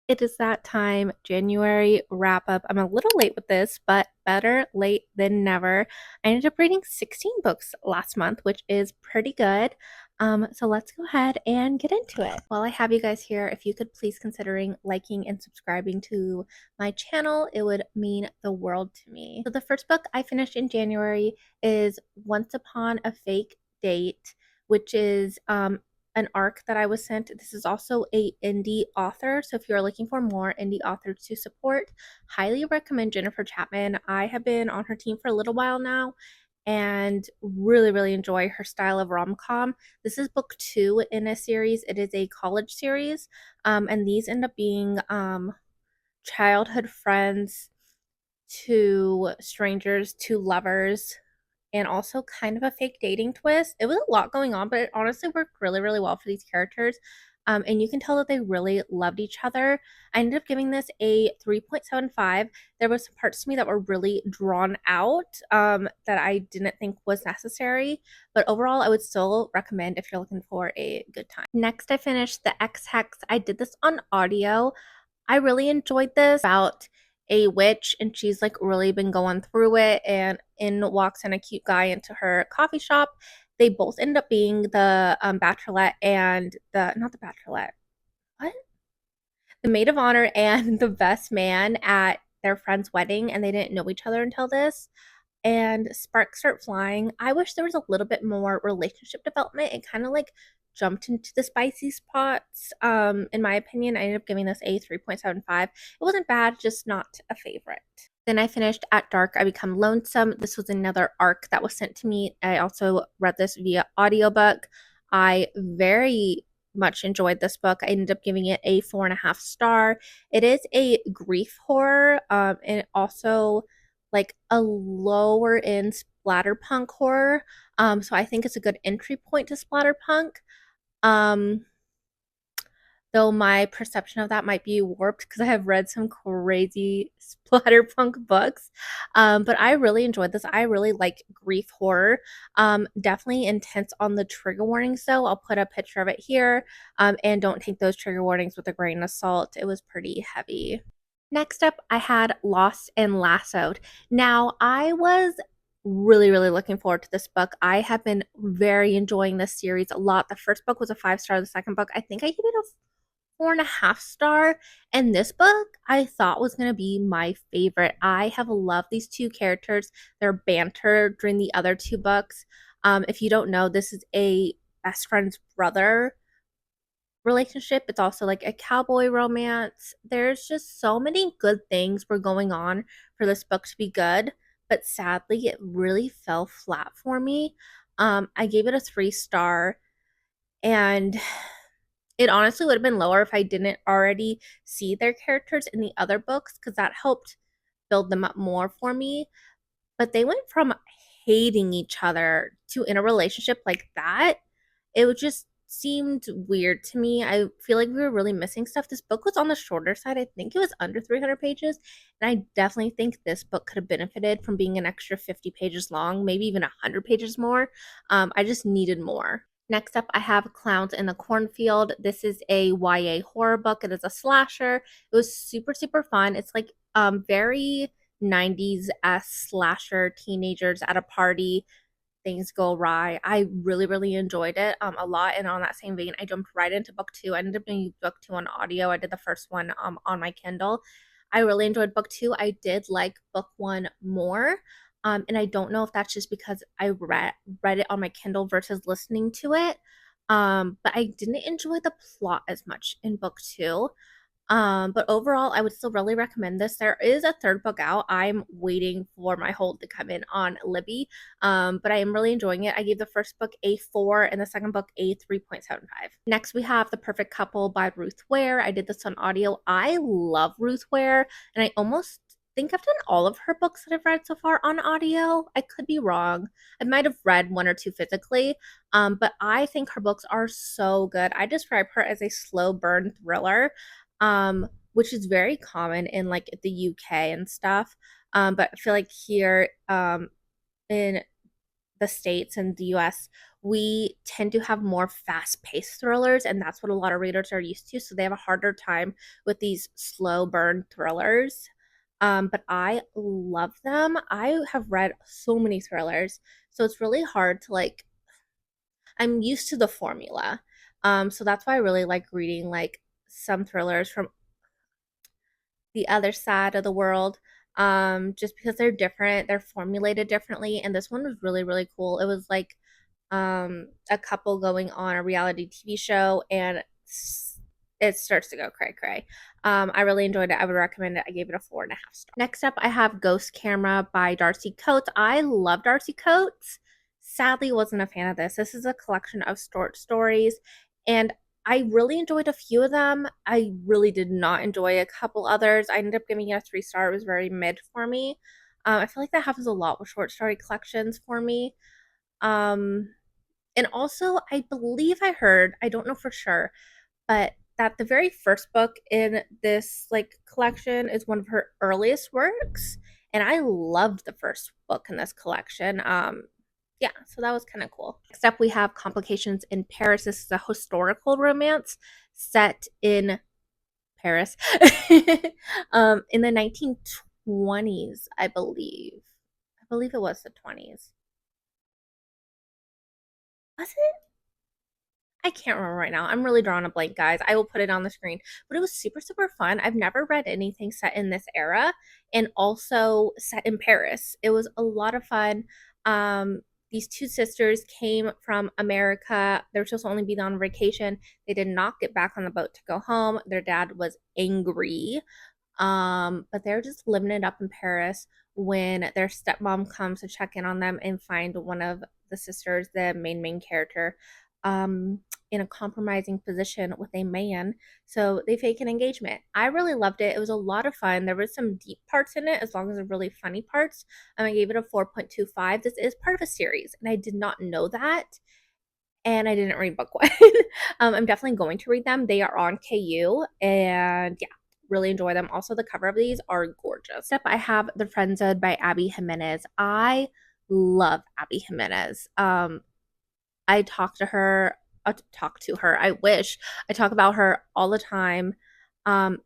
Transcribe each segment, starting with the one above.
It is that time, January wrap up. I'm a little late with this, but better late than never. I ended up reading 16 books last month, which is pretty good. So let's go ahead and get into it. While I have you guys here, if you could please considering liking and subscribing to my channel, it would mean the world to me. So the first book I finished in January is Once Upon a Fake Date, which is an arc that I was sent. This is also a indie author, so if you're looking for more indie authors to support, highly recommend Jennifer Chapman. I have been on her team for a little while now and really enjoy her style of rom-com. This is book 2 in a series. It is a college series, and these end up being childhood friends to strangers to lovers, and also kind of a fake dating twist. It was a lot going on, but it honestly worked really well for these characters. And you can tell that they really loved each other. I ended up giving this a 3.75. There was some parts to me that were really drawn out that I didn't think was necessary. But overall, I would still recommend if you're looking for a good time. Next, I finished The X Hex. I did this on audio. I really enjoyed this about a witch, and she's like really been going through it, and in walks in a cute guy into her coffee shop. They both end up being the bachelorette and the not the bachelorette, what, the maid of honor and the best man at their friend's wedding, and they didn't know each other until this, and sparks start flying. I wish there was a little bit more relationship development. It kind of like jumped into the spicy spots. In my opinion, I ended up giving this a 3.75. It wasn't bad, just not a favorite. Then I finished At Dark, I Become Lonesome. This was another arc that was sent to me. I also read this via audiobook. I very much enjoyed this book. I ended up giving it a 4.5 star. It is a grief horror, and also like a lower end splatterpunk horror. So I think it's a good entry point to splatterpunk. Um, though my perception of that might be warped because I have read some crazy splatterpunk books. But I really enjoyed this. I really like grief horror. Definitely intense on the trigger warnings, though. I'll put a picture of it here. And don't take those trigger warnings with a grain of salt. It was pretty heavy. Next up, I had Lost and Lassoed. Now, I was really looking forward to this book. I have been very enjoying this series a lot. The first book was a 5 star. The second book, I think I gave it a 4.5 star. And this book I thought was going to be my favorite. I have loved these two characters, their banter during the other two books. If you don't know, this is a best friend's brother relationship. It's also like a cowboy romance. There's just so many good things were going on for this book to be good, but sadly, it really fell flat for me. I gave it a 3 star, and it honestly would have been lower if I didn't already see their characters in the other books because that helped build them up more for me. But they went from hating each other to in a relationship like that. It was just seemed weird to me. I feel like we were really missing stuff. This book was on the shorter side. I think it was under 300 pages. And I definitely think this book could have benefited from being an extra 50 pages long, maybe even 100 pages more. I just needed more. Next up, I have Clowns in the Cornfield. This is a YA horror book. It is a slasher. It was super fun. It's like very 90s slasher, teenagers at a party, things go awry. I really enjoyed it a lot. And on that same vein, I jumped right into book 2. I ended up doing book 2 on audio. I did the first one on my Kindle. I really enjoyed book 2. I did like book 1 more. And I don't know if that's just because I read it on my Kindle versus listening to it. But I didn't enjoy the plot as much in book 2. But overall, I would still really recommend this. There is a third book out. I'm waiting for my hold to come in on Libby. But I am really enjoying it. I gave the first book a 4 and the second book a 3.75. Next, we have The Perfect Couple by Ruth Ware. I did this on audio. I love Ruth Ware, and I almost think I've done all of her books that I've read so far on audio. I could be wrong. I might have read one or two physically. But I think her books are so good. I describe her as a slow burn thriller, which is very common in like the UK and stuff. But I feel like here in the States and the US, we tend to have more fast-paced thrillers, and that's what a lot of readers are used to, so they have a harder time with these slow burn thrillers. But I love them. I have read so many thrillers, so it's really hard to like I'm used to the formula. So that's why I really like reading like some thrillers from the other side of the world. Just because they're different, they're formulated differently, and this one was really, really cool. It was like a couple going on a reality TV show, and it starts to go cray cray. I really enjoyed it. I would recommend it. I gave it a 4.5 stars. Next up, I have Ghost Camera by Darcy Coates. I love Darcy Coates. Sadly, wasn't a fan of this. This is a collection of short stories, and I really enjoyed a few of them. I really did not enjoy a couple others. I ended up giving it a 3 star. It was very mid for me. I feel like that happens a lot with short story collections for me. Um, and also, I believe I heard, I don't know for sure, but that the very first book in this like collection is one of her earliest works, and I loved the first book in this collection. Yeah, so that was kind of cool. Next up, we have Complications in Paris. This is a historical romance set in Paris in the 1920s, I believe. I believe it was the 20s. Was it? I can't remember right now. I'm really drawing a blank, guys. I will put it on the screen. But it was super, super fun. I've never read anything set in this era and also set in Paris. It was a lot of fun. Um, these two sisters came from America. They were supposed to only be on vacation. They did not get back on the boat to go home. Their dad was angry. But they're just living it up in Paris when their stepmom comes to check in on them and find one of the sisters, the main character, um, in a compromising position with a man. So they fake an engagement. I really loved it. It was a lot of fun. There was some deep parts in it, as long as the really funny parts. I gave it a 4.25. This is part of a series, and I did not know that. And I didn't read book one. I'm definitely going to read them. They are on KU, and yeah, really enjoy them. Also, the cover of these are gorgeous. Next up, I have The Friend Zone by Abby Jimenez. I love Abby Jimenez. I talk to her. I wish I talk about her all the time.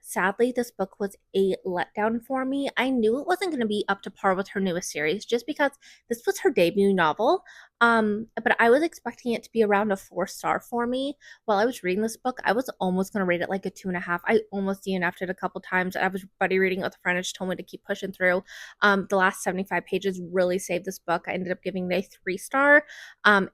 Sadly, this book was a letdown for me. I knew it wasn't going to be up to par with her newest series just because this was her debut novel. But I was expecting it to be around a 4 star for me. While I was reading this book, I was almost going to rate it like a 2.5. I almost DNF'd it a couple times. I was buddy reading it with a friend and she told me to keep pushing through. The last 75 pages really saved this book. I ended up giving it a 3 star.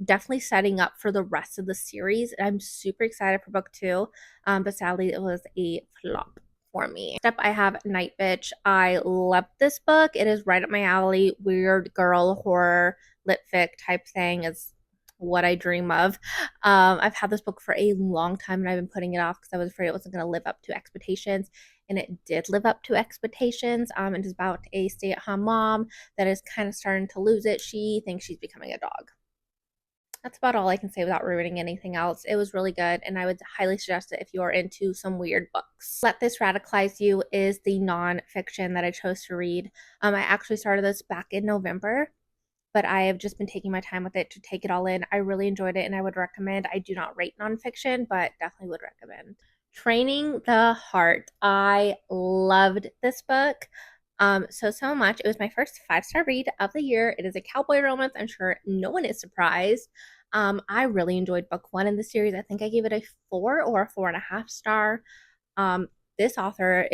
Definitely setting up for the rest of the series. I'm super excited for book two, but sadly it was a flop for me. Next up, I have Night Bitch. I love this book. It is right up my alley. Weird girl horror lit fic type thing is what I dream of. I've had this book for a long time and I've been putting it off because I was afraid it wasn't going to live up to expectations. And it did live up to expectations. It is about a stay-at-home mom that is kind of starting to lose it. She thinks she's becoming a dog. That's about all I can say without ruining anything else. It was really good, and I would highly suggest it if you're into some weird books. Let This Radicalize You is the nonfiction that I chose to read. I actually started this back in November, but I have just been taking my time with it to take it all in. I really enjoyed it, and I would recommend. I do not rate nonfiction, but definitely would recommend. Training the Heart. I loved this book so much. It was my first 5 star read of the year. It is a cowboy romance. I'm sure no one is surprised. I really enjoyed book one in the series. I think I gave it a 4 or a 4.5 star. Um, this author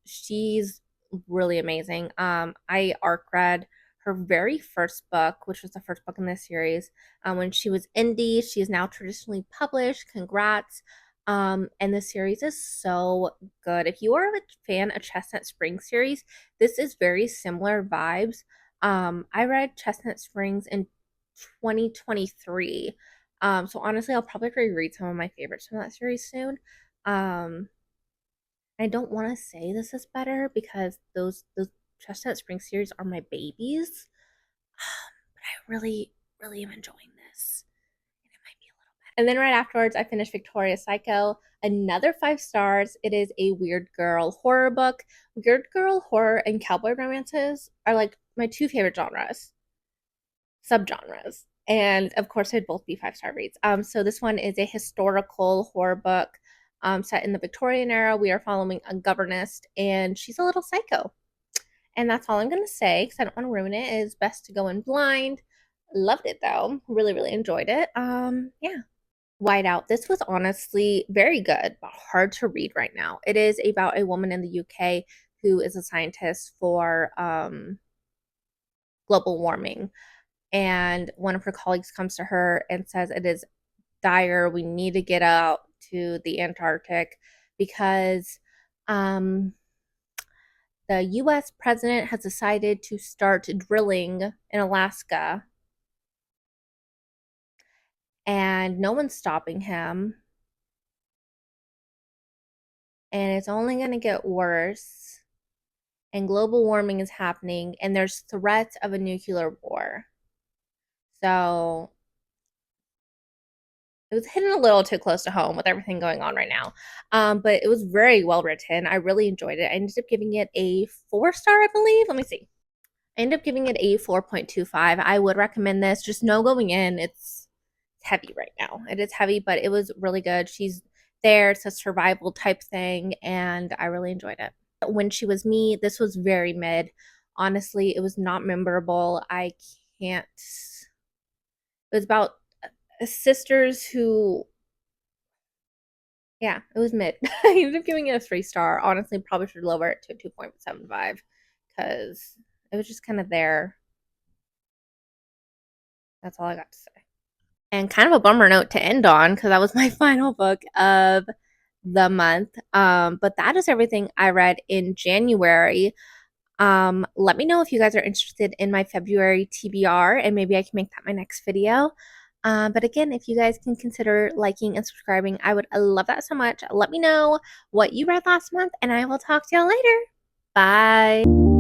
she's really amazing. I arc read her very first book, which was the first book in this series, when she was indie. She is now traditionally published. Congrats. And the series is so good. If you are a fan of Chestnut Springs series, this is very similar vibes. I read Chestnut Springs in 2023. So honestly, I'll probably reread some of my favorites from that series soon. Um, I don't want to say this is better because those Chestnut Springs series are my babies. But I really, really am enjoying this. And it might be a little bit. And then right afterwards, I finished Victoria Psycho, another 5 stars. It is a weird girl horror book. Weird girl horror and cowboy romances are like my two favorite subgenres. And of course, it'd both be 5-star reads. So this one is a historical horror book set in the Victorian era. We are following a governess, and she's a little psycho. And that's all I'm going to say because I don't want to ruin it. It is best to go in blind. Loved it though. Really, really enjoyed it. Yeah. Whiteout. This was honestly very good, but hard to read right now. It is about a woman in the UK who is a scientist for global warming. And one of her colleagues comes to her and says, it is dire. We need to get out to the Antarctic because um, the US president has decided to start drilling in Alaska and no one's stopping him. And it's only going to get worse. And global warming is happening, and there's threats of a nuclear war. So it was hitting a little too close to home with everything going on right now. But it was very well written. I really enjoyed it. I ended up giving it a 4-star, I believe. Let me see. I ended up giving it a 4.25. I would recommend this. Just know going in, it's heavy right now. It is heavy, but it was really good. She's there. It's a survival type thing, and I really enjoyed it. When She Was Me, this was very mid. Honestly, it was not memorable. I can't. It was about sisters who, yeah, it was mid. I ended up giving it a 3-star. Honestly, probably should lower it to 2.75 because it was just kind of there. That's all I got to say. And kind of a bummer note to end on because that was my final book of the month. But that is everything I read in January. Let me know if you guys are interested in my February TBR, and maybe I can make that my next video. But again, if you guys can consider liking and subscribing, I would love that so much. Let me know what you read last month, and I will talk to y'all later. Bye.